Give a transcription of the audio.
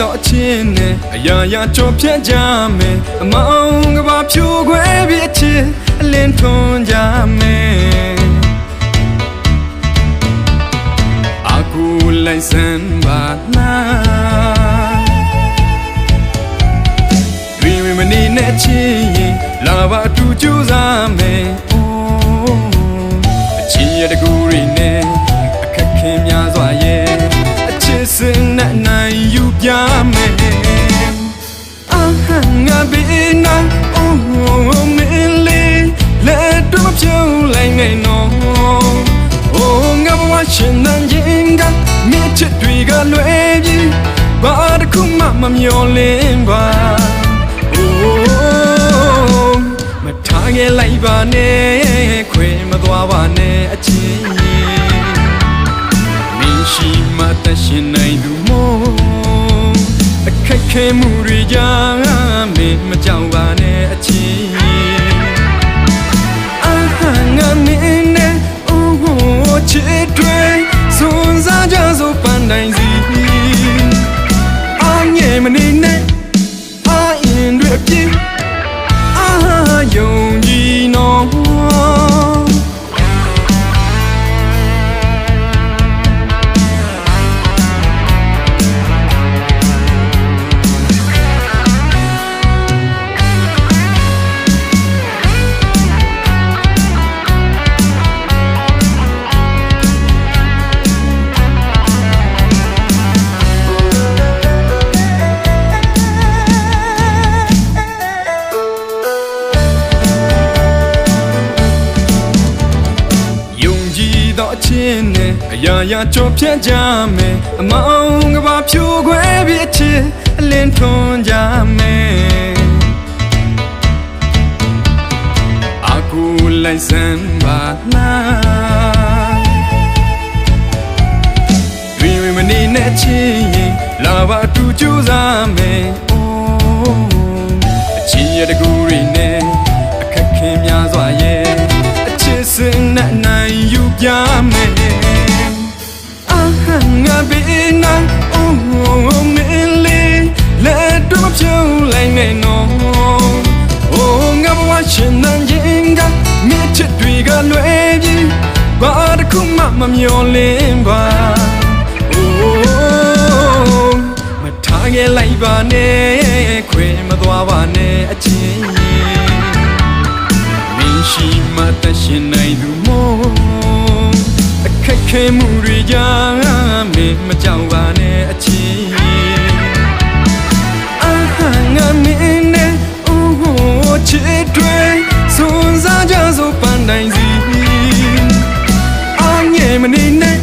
တော့ချင်းနဲ့အရာရာကြောဖြတ်ကြမယ်အမောင်ကဘာဖြူခွဲပြီးအချစ်အလင်းထွန်းကြမယ်အကူလိုက်စမ်းပါလားတွင်မနေနဲ့ချင်းရင်လာပါတူကြိုးစားမယ်အချစ်ရတကူရင်းနဲ့အခက်ခဲများစွာရဲ့အချစ်စင်နဲ့နိုင်ယူပြမယ်အာဟန်ငါဘေးနာအိုးမင်းလေးလက်တော့ဖြုံးလိုက်နေနော်အိုးငါဘဝရှင်နန်းရင်ကမြစ်ချစ်တွေကလွယ်ပြီးဘာတစ်ခုမှမမျောလင်းပါအိုးမထားခဲ့လိုက်ပါနဲ့ခွေမသွားပါနဲ့အချင်းမင်းရှိမှတရှင်နိုင်သူမို့အခက်ခဲမှုတွေကြောင့်မင်းမကြောက်ပါနဲ့အချင်းအာဟာငါမင်းနဲ့အိုးချစ်တွေစွန်စားကြစို့ပန်းတိုင်းစီအာငယ်မနေနဲ့အာရင်တွေအပြည့်အာယုံကြည်နော်တော့ချင်းနဲ့အရာရာကြောဖြတ်ကြမယ်အမောင်ကဘာဖြူခွဲပြီးအချစ်အလင်းထွန်းကြမယ်အကူလိုက်စမ်းပါလားတွင်မနေနဲ့ချင်းရင်လာပါတူကြိုးစားမယ်အိုးအချစ်ရတကူရင်းနဲ့အခက်ခဲများစွာရဲ့အချစ်စင်နဲ့နိုင်ယူပြမယ်အာဟန်ငါဘေးနာအိုးမင်းလေးလက်တော့ဖြုံးလိုက်နေနော်အိုးငါဘဝရှင်နန်းရင်ကမြစ်ချစ်တွေကလွယ်ပြီးဘာတစ်ခုမှမမျောလင်းပါအိုးမထားခဲ့လိုက်ပါနဲ့ခွေမသွားပါနဲ့အချင်းရှိမှတရှင်နိုင်သူမို့အခက်ခဲမှုတွေကြောင့်မင်းမကြောက်ပါနဲ့အချင်းအာဟာငါမင်းနဲ့အိုးချစ်တွေစွန်စားကြစို့ပန်းတိုင်းစီအာငယ်မနေနဲ့